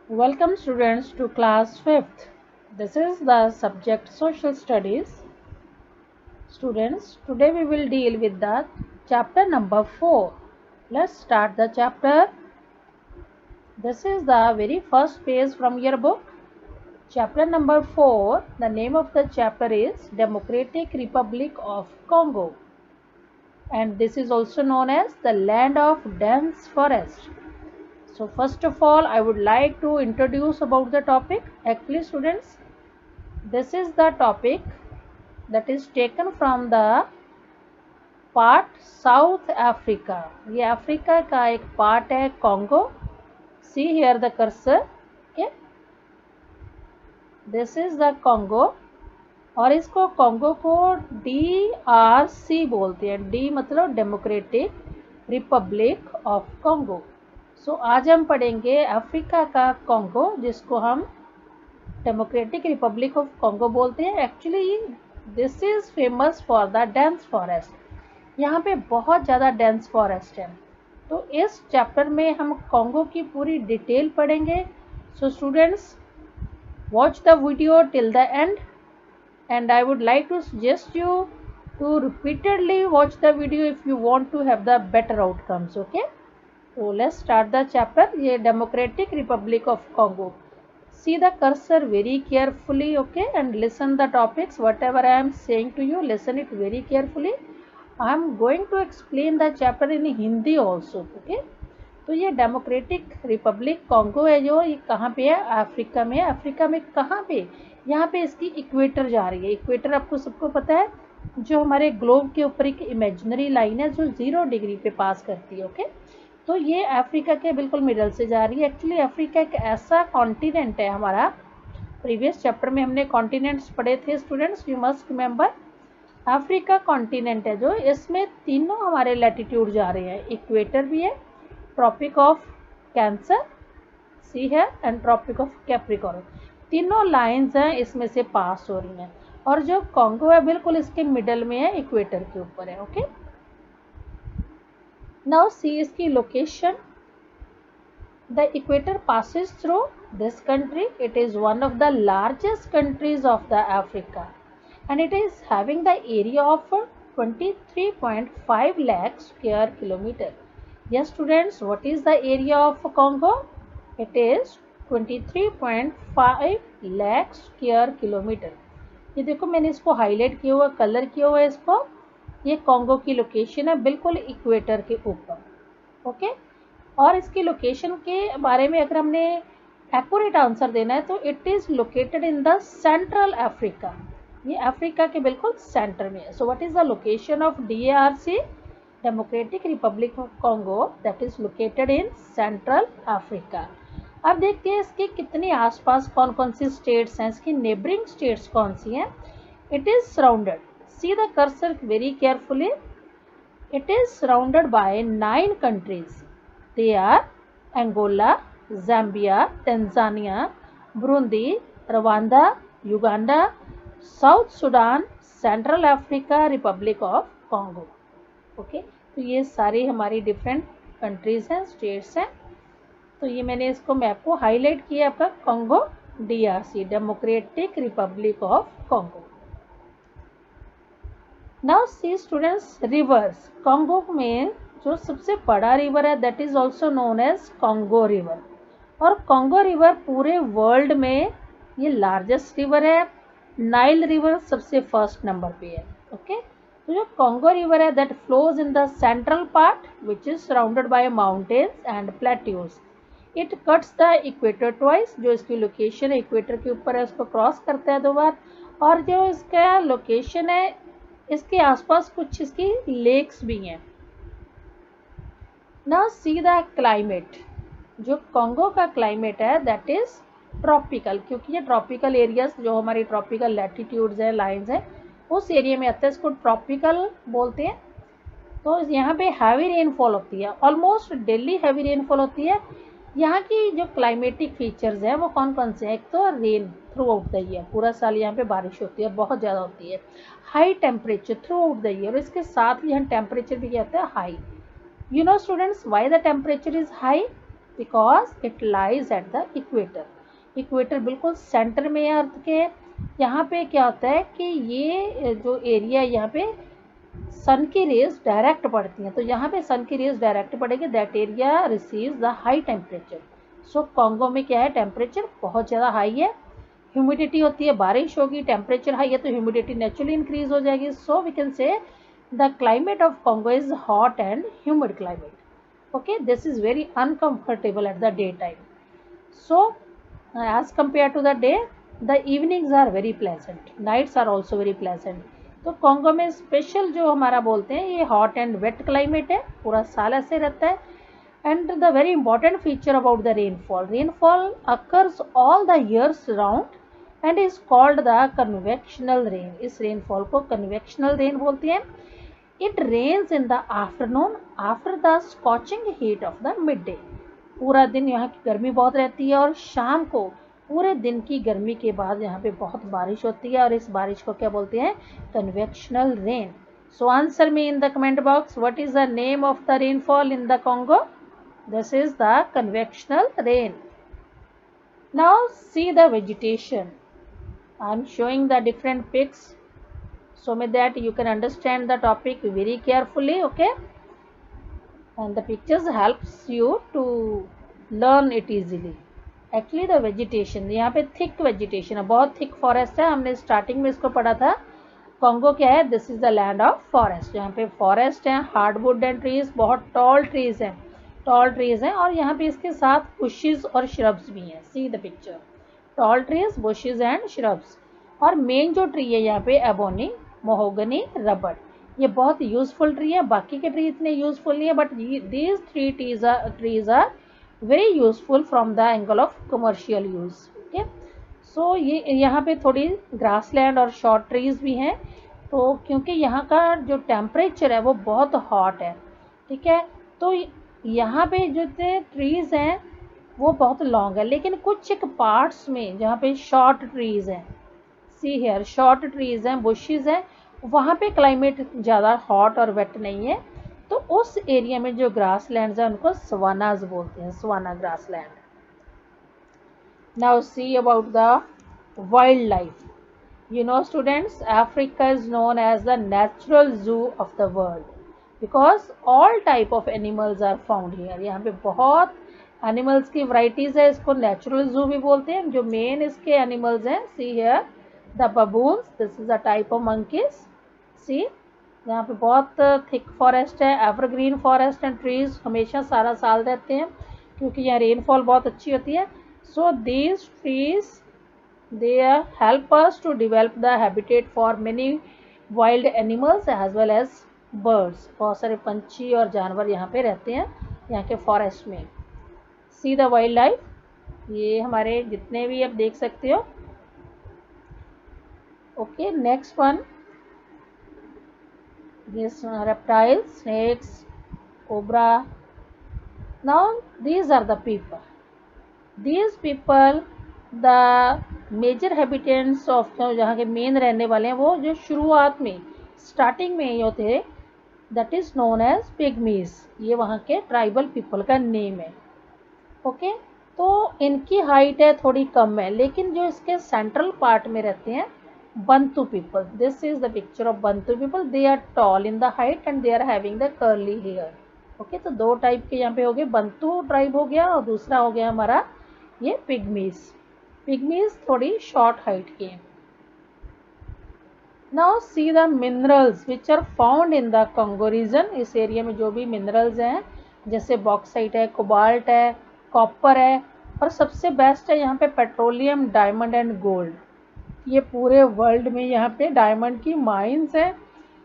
Welcome students to class 5th. This is the subject Social Studies. Students, today we will deal with the chapter number 4. Let's start the chapter. This is the very first page from your book. Chapter number 4. The name of the chapter is Democratic Republic of Congo. And this is also known as the land of dense forest. So first of all, I would like to introduce about the topic. Actually students, this is the topic that is taken from the part south Africa. ये Africa का एक part है Congo. See here the cursor, okay, this is the Congo. और इसको Congo को DRC बोलते हैं। D मतलब डेमोक्रेटिक रिपब्लिक ऑफ कॉन्गो। सो आज हम पढ़ेंगे अफ्रीका का कॉन्गो, जिसको हम डेमोक्रेटिक रिपब्लिक ऑफ कॉन्गो बोलते हैं। Actually this is famous for the dense forest. यहाँ पे बहुत ज़्यादा डेंस फॉरेस्ट है। तो इस चैप्टर में हम कॉन्गो की पूरी डिटेल पढ़ेंगे। So students, watch the video till the end and I would like to suggest you to repeatedly watch the video if you want to have the better outcomes. Okay, so let's start the chapter. ये Democratic Republic of Congo. See the cursor very carefully, okay, and listen the topics. Whatever I am saying to you, listen it very carefully. I am going to explain the chapter in Hindi also. Okay, तो ये democratic Republic Congo है जो ये कहाँ पे है? Africa में। Africa में कहाँ पे? यहाँ पे इसकी इक्वेटर जा रही है। इक्वेटर आपको सबको पता है, जो हमारे ग्लोब के ऊपर एक इमेजिनरी लाइन है जो 0 डिग्री पे पास करती है। ओके, तो ये अफ्रीका के बिल्कुल मिडल से जा रही है। एक्चुअली अफ्रीका एक ऐसा कॉन्टिनेंट है हमारा। प्रीवियस चैप्टर में हमने कॉन्टिनेंट्स पढ़े थे students, you must remember. Africa continent है जो, इसमें तीनों हमारे लैटिट्यूड जा रहे हैं। इक्वेटर भी है, ट्रॉपिक ऑफ कैंसर सी है, एंड ट्रॉपिक ऑफ कैप्रिकॉर्न। तीनों लाइंस हैं इसमें से पास हो रही हैं। और जो कॉन्गो है बिल्कुल इसके मिडल में है, इक्वेटर के ऊपर है। ओके, नाउ सी इसकी location. The equator passes through this country. It is one of the largest countries of the Africa and it is having the area of 23.5 lakh square kilometer. Yes students, what is the area of Congo? It is 23.5 lakh square kilometer. ये देखो मैंने इसको highlight किया हुआ, colour किया हुआ है इसको। ये कॉन्गो की लोकेशन है बिल्कुल इक्वेटर के ऊपर। ओके, और इसकी लोकेशन के बारे में अगर हमने एक्यूरेट आंसर देना है तो it is located in the central Africa. ये अफ्रीका के बिल्कुल सेंटर में है। So what is the location of DRC, democratic Republic of Congo, that is located in central Africa. अब देखते हैं इसके कितने आसपास कौन कौन सी स्टेट्स हैं, इसकी नेबरिंग स्टेट्स कौन सी हैं। It is surrounded, see the cursor very carefully, it is surrounded bye 9 countries. They are Angola, Zambia, Tanzania, Burundi, Rwanda, Uganda, south Sudan, central Africa, Republic of Congo. Okay, तो ये सारी हमारी different countries हैं, states हैं। तो ये मैंने इसको मैप को हाईलाइट किया आपका Congo DRC, democratic Republic of Congo. Now see students, rivers. Congo में जो सबसे बड़ा रिवर है that is also known as Congo river. और कॉन्गो रिवर पूरे वर्ल्ड में ये लार्जेस्ट रिवर है। नाइल रिवर सबसे फर्स्ट नंबर पे है। ओके, तो जो कॉन्गो रिवर है that flows in the central part which is surrounded by mountains and plateaus. It cuts the equator twice. जो इसकी लोकेशन है इक्वेटर के ऊपर है, उसको क्रॉस करता है 2 बार। और जो इसका लोकेशन है, इसके आसपास कुछ इसकी लेक्स भी हैं। Now see the climate. जो कॉन्गो का क्लाइमेट है दैट इज ट्रॉपिकल, क्योंकि ये ट्रॉपिकल एरियाज जो हमारी ट्रॉपिकल लैटिट्यूड्स हैं, लाइंस हैं, उस एरिया में आते हैं, इसको ट्रॉपिकल बोलते हैं। तो यहाँ पे हैवी रेनफॉल होती है, ऑलमोस्ट डेली हैवी रेनफॉल होती है। यहाँ की जो क्लाइमेटिक फीचर्स हैं वो कौन कौन से हैं? एक तो rain through out the year, पूरा साल यहाँ पे बारिश होती है, बहुत ज़्यादा होती है। High temperature through out the year, और इसके साथ ही यहाँ टेम्परेचर भी कहते हैं high. You know students, why the temperature is high? Because it lies at the equator. Equator बिल्कुल सेंटर में है अर्थ के। यहाँ पे क्या होता है कि ये जो एरिया है यहाँ पे सन की रेज डायरेक्ट पड़ती हैं, तो यहाँ पे सन की रेज डायरेक्ट पड़ेगी, that area receives the high temperature. So Congo में क्या है, टेम्परेचर बहुत ज़्यादा हाई है, ह्यूमिडिटी होती है, बारिश होगी, टेम्परेचर हाई है तो ह्यूमिडिटी नेचुरली इंक्रीज हो जाएगी। So we can say the climate of Congo is hot and humid climate. Okay, this is very uncomfortable at the daytime. So as compared to the day, the evenings are very pleasant, nights are also very pleasant. तो Congo में special जो हमारा बोलते हैं ये hot and wait climate है, पूरा साल ऐसे रहता है. And the very important feature about the rainfall, rainfall occurs all the years round and is called the convectional rain. इस रेनफॉल को कन्वेक्शनल रेन बोलते हैं. It rains in the afternoon after the scorching heat of the midday. पूरा दिन यहाँ की गर्मी बहुत रहती है और शाम को पूरे दिन की गर्मी के बाद यहाँ पे बहुत बारिश होती है और इस बारिश को क्या बोलते हैं, convectional rain. So answer me in the comment box, what is the name of the rainfall in the Congo? This is the convectional rain. Now see the vegetation. I am showing the different pics so that you can understand the topic very carefully. Okay, and the pictures helps you to learn it easily. Actually the vegetation, यहाँ पे thick vegetation है, बहुत thick forest है. हमने starting में इसको पढ़ा था. कॉन्गो क्या है, this is the land of forest. यहाँ पे forest है, hardwood and trees, बहुत tall trees हैं, और यहाँ पे इसके साथ bushes और shrubs भी हैं. See the picture, tall trees, bushes and shrubs. और मेन जो ट्री है यहाँ पे एबोनी, मोहोगनी, रबड़, ये बहुत यूजफुल ट्री है. बाकी के ट्री इतने यूजफुल नहीं है, but these three trees are very useful from the angle of commercial use. Okay, so ये यहाँ पे थोड़ी ग्रास लैंड और शॉर्ट ट्रीज भी हैं. तो क्योंकि यहाँ का जो टेम्परेचर है वो बहुत हॉट है, ठीक है, तो यहाँ पे जो ट्रीज हैं वो बहुत लॉन्ग है, लेकिन कुछ एक पार्ट्स में जहाँ पे शॉर्ट ट्रीज हैं, सी हेयर शॉर्ट ट्रीज हैं, बुशेस हैं, वहाँ पे क्लाइमेट ज़्यादा हॉट और वेट नहीं है. तो उस एरिया में जो ग्रास लैंड है उनको सवानाज बोलते हैं, savanna grass land. Now see about the wild life. You know students, Africa is known as the natural zoo of the world because all type of animals are found here. यहाँ पे बहुत animals की varieties है, इसको natural जू भी बोलते हैं. जो मेन इसके एनिमल्स हैं, see here the baboons, this is a type of monkeys. See, यहाँ पे बहुत थिक फॉरेस्ट है, एवरग्रीन फॉरेस्ट एंड ट्रीज हमेशा सारा साल रहते हैं क्योंकि यहाँ रेनफॉल बहुत अच्छी होती है. So these trees they help us to develop the habitat for many wild animals as well as birds. बहुत सारे पंछी और जानवर यहाँ पे रहते हैं यहाँ के फॉरेस्ट में. सी द वाइल्ड लाइफ, ये हमारे जितने भी आप देख सकते हो. Okay, next one, this reptiles, snakes, cobra. Now these are the people. These people, the major habitants of जहाँ के मेन रहने वाले हैं, वो जो शुरुआत में स्टार्टिंग में ये होते हैं, that is known as pygmies. ये वहाँ के ट्राइबल पीपल का नेम है. ओके, तो इनकी हाइट है थोड़ी कम है, लेकिन जो इसके सेंट्रल पार्ट में रहते हैं Bantu people. This is the picture of Bantu people. They are tall in the height and they are having the curly hair. Okay, तो दो टाइप के यहाँ पे हो गए, बंतु ट्राइब हो गया और दूसरा हो गया हमारा ये पिग्मीज. पिग्मीज थोड़ी शॉर्ट हाइट के. Now see the minerals which are found in the Congo region. इस एरिया में जो भी मिनरल्स हैं जैसे बॉक्साइट है, कोबाल्ट है, कॉपर है, और सबसे बेस्ट है यहाँ पे पेट्रोलियम, डायमंड एंड गोल्ड. ये पूरे वर्ल्ड में यहाँ पे डायमंड की माइंस है,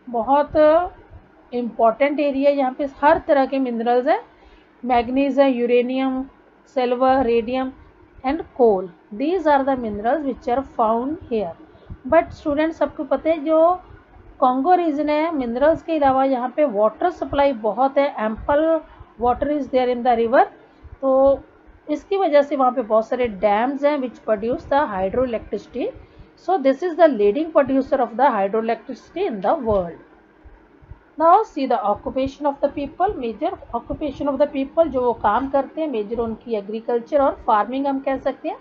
बहुत इम्पॉर्टेंट एरिया. यहाँ पे हर तरह के मिनरल्स हैं. मैग्नीज है, uranium, silver, radium and coal. These are the minerals which are found here. But students, सबको पता है जो कॉन्गो रीजन है, मिनरल्स के अलावा यहाँ पे वाटर सप्लाई बहुत है, ample water is there in the river. तो इसकी वजह से वहाँ पे बहुत सारे डैम्स हैं which produce the hydro electricity. So this is the leading producer of the hydroelectricity in the world. Now see the occupation of the people, major occupation of the people, जो वो काम करते हैं, मेजर उनकी agriculture और farming हम कह सकते हैं।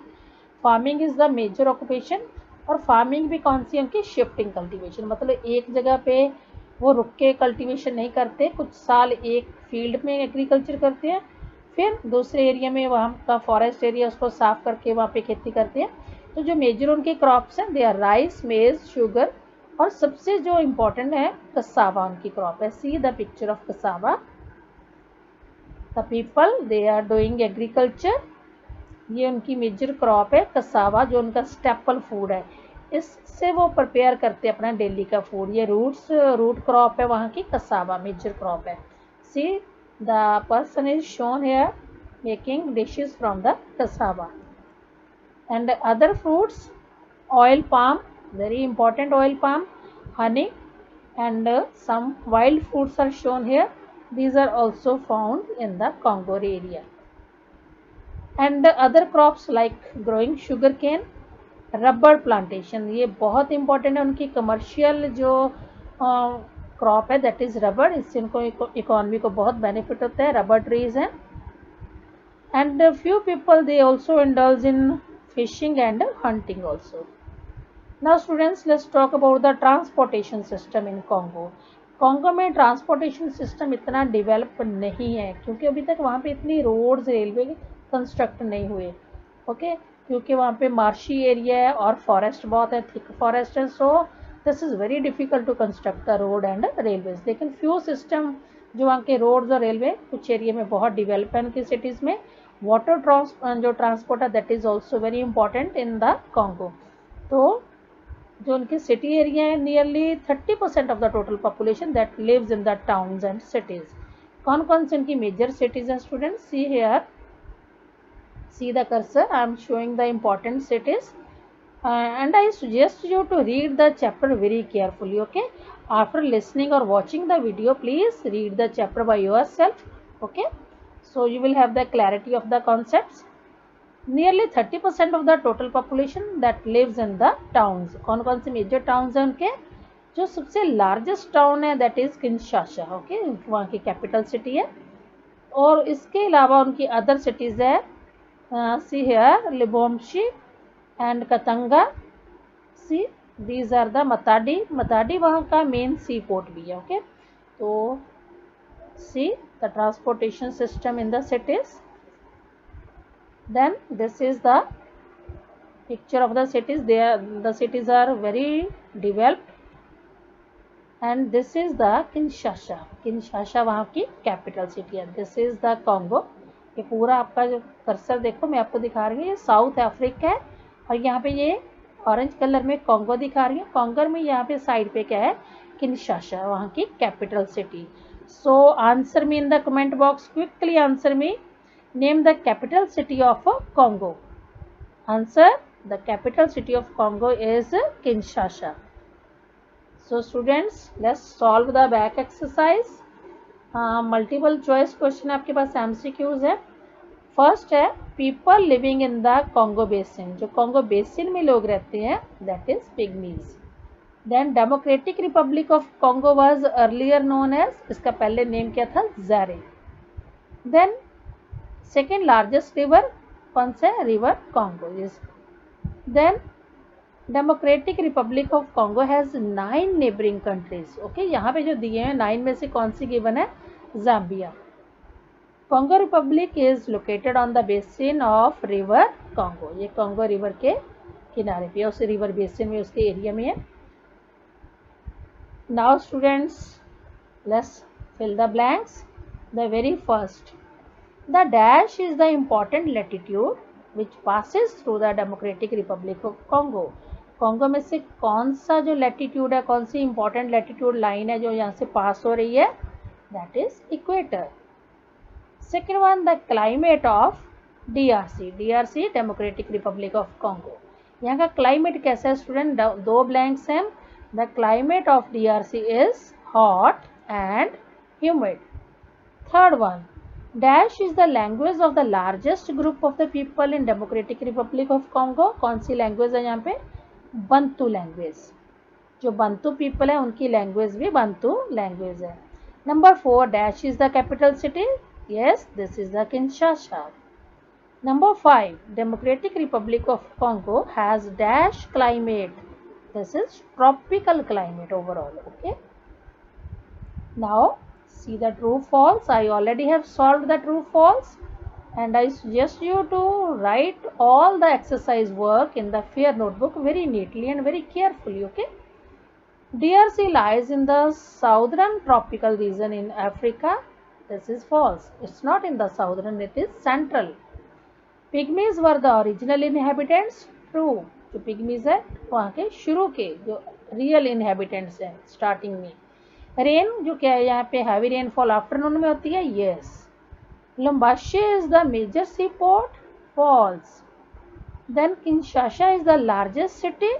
Farming is the major occupation, और फार्मिंग भी कौन सी उनकी, शिफ्टिंग कल्टीवेशन, मतलब एक जगह पे वो रुक के कल्टीवेशन नहीं करते, कुछ साल एक फील्ड में एग्रीकल्चर करते हैं, फिर दूसरे एरिया में वहाँ का फॉरेस्ट एरिया उसको साफ करके वहाँ पे खेती करते हैं। तो जो मेजर उनके क्रॉप्स हैं they are rice, maize, sugar, और सबसे जो इम्पोर्टेंट है कसावा उनकी क्रॉप है। See the picture of cassava, the people they are doing agriculture, ये उनकी मेजर क्रॉप है कसावा, जो उनका स्टेपल फूड है, इससे वो प्रिपेयर करते हैं अपना डेली का फूड। ये रूट क्रॉप है वहाँ की, कसावा मेजर क्रॉप है। See the person is shown here making dishes from the cassava. And other fruits, oil palm, very important oil palm, honey, and some wild fruits are shown here. These are also found in the Congo area. And other crops like growing sugar cane, rubber plantation, ये बहुत important है उनकी commercial जो crop है, that is rubber, इससे उनको economy को बहुत बेनिफिट होता है, रबर ट्रीज हैं। And few people they also indulge in fishing and hunting also. Now students, let's talk about the transportation system in Congo. Congo में ट्रांसपोर्टेशन सिस्टम इतना develop नहीं है, क्योंकि अभी तक वहाँ पे इतनी रोड्स, रेलवे कंस्ट्रक्ट नहीं हुए, ओके, क्योंकि वहाँ पे मार्शी एरिया है और फॉरेस्ट बहुत है, थिक फॉरेस्ट है, so this is very difficult to construct the road and railways. लेकिन फ्यू सिस्टम जो वहाँ के रोड्स और रेलवे कुछ एरिया में बहुत डिवेलप है उनकी सिटीज़ में। वाटर जो ट्रांसपोर्ट है that is also very important in the Congo. तो जो उनकी सिटी एरिया है, nearly 30% of the total population that lives in the towns and cities. कौन कौन सी उनकी मेजर सिटीज़ हैं students? See here, see the cursor, I am showing the important cities, and I suggest you to read the chapter very carefully, okay? After listening or watching the video, please read the chapter by yourself, okay? So you will have the clarity of the concepts. Nearly 30% of the total population that lives in the towns. कौन कौन से major towns हैं उनके? जो सबसे largest town है that is Kinshasa, okay, वहाँ की कैपिटल सिटी है। और इसके अलावा उनकी अदर सिटीज़ है, see here, Libomshi and Katanga. See, these are the Matadi. Matadi वहाँ का मेन सी पोर्ट भी है, ओके। तो see the transportation system in the cities. Then this is the picture of the cities. The cities are very developed. And this is the Kinshasa. Kinshasa वहाँ की capital city है। This is the Congo. ये पूरा आपका जो cursor देखो, मैं आपको दिखा रही हूँ, ये साउथ अफ्रीका है, और यहाँ पे ये ऑरेंज कलर में कॉन्गो दिखा रही हूँ। कॉन्गो में यहाँ पे साइड पे क्या है, किंशासा, वहाँ की capital city. So answer me in the comment box, quickly answer me, name the capital city of Congo. Answer, the capital city of Congo is Kinshasa. So students, let's solve the back exercise. Multiple choice question आपके पास MCQs है। First है, people living in the Congo basin, जो Congo basin में लोग रहते हैं that is pygmies. Then Democratic Republic of Congo was earlier known as, इसका पहले नेम क्या था, Zaire. Then second largest river कौन सा है, river Congo is. Then Democratic Republic of Congo has 9 neighbouring countries, okay, यहाँ पे जो दिए हैं 9 में से कौन सी गिवन है, Zambia. Congo Republic is located on the basin of river Congo, ये कॉन्गो रिवर के किनारे पे, उस रिवर बेसिन में, उसके एरिया में है। Now students, let's fill the blanks. The very first, the dash is the important latitude which passes through the Democratic Republic of Congo. Congo में से कौन सा जो लैटिट्यूड है, कौन सी इंपॉर्टेंट लैटिट्यूड लाइन है जो यहाँ से पास हो रही है, that is equator. Second one, the climate of DRC, DRC democratic Republic of Congo, यहाँ का क्लाइमेट कैसा है स्टूडेंट, दो ब्लैंक्स हैं। The climate of DRC is hot and humid. Third one, dash is the language of the largest group of the people in democratic Republic of Congo, कौन सी language है यहाँ पे, बंतु लैंग्वेज। जो बंतु people है उनकी language भी बंतु language है। Number 4, dash is the capital city. Yes, this is the Kinshasa. Number 5, Democratic Republic of Congo has dash climate. This is tropical climate overall. Okay. Now see the true false. I already have solved the true false, and I suggest you to write all the exercise work in the fair notebook very neatly and very carefully. Okay. DRC lies in the southern tropical region in Africa. This is false. It's not in the southern, it is central. Pygmies were the original inhabitants. True. जो पिग्मीज है वहाँ के शुरू के जो real inhabitants हैं starting में. Rain जो क्या है यहाँ पे हैवी रेनफॉल आफ्टरनून में होती है. Yes. Lubumbashi is the major sea port. Falls. Then Kinshasa is the largest city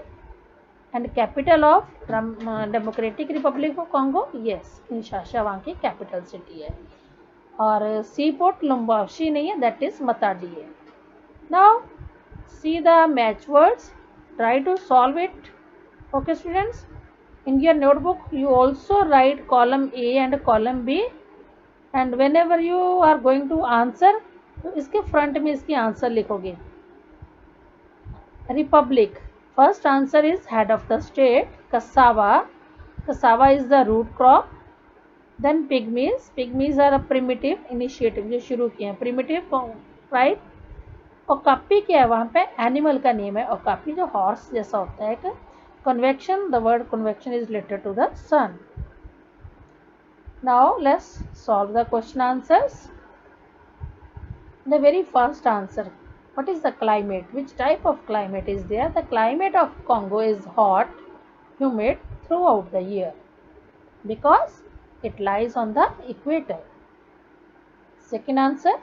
and capital of Democratic Republic of Congo. Yes, Kinshasa वहाँ की कैपिटल सिटी है. और सी पोर्ट लुम्बाशी नहीं है, दैट इज मताडी है. Now see the match words. Try to solve it. Okay students. In your notebook you also write column A and column B, and whenever you are going to answer तो इसके front में इसकी answer लिखोगे. Republic. First answer is head of the state. Cassava. Cassava is the root crop. Then pygmies. Pygmies are a primitive initiative जो शुरू किए हैं. Primitive, right? Okapi क्या है वहाँ पे एनिमल का नेम है. ओकापी जो हॉर्स जैसा होता है. Convection, the word convection is related to the sun. Now let's solve the question answers. The very first answer, what is the climate, which type of climate is there. The climate of Congo is hot, humid throughout the year because it lies on the equator. Second answer,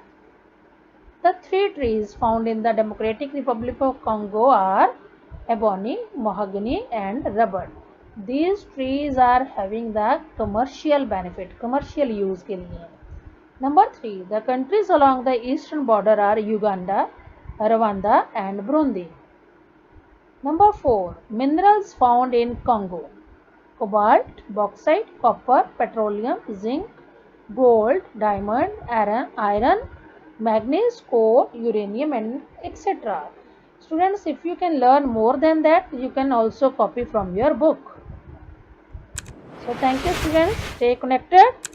the three trees found in the Democratic Republic of Congo are ebony, mahogany and rubber. These trees are having the commercial benefit, commercial use के लिए. Number 3, the countries along the eastern border are Uganda, Rwanda and Burundi. Number 4, minerals found in Congo: cobalt, bauxite, copper, petroleum, zinc, gold, diamond, iron, manganese, coal, uranium and etc. Students, if you can learn more than that, you can also copy from your book. So thank you students, stay connected.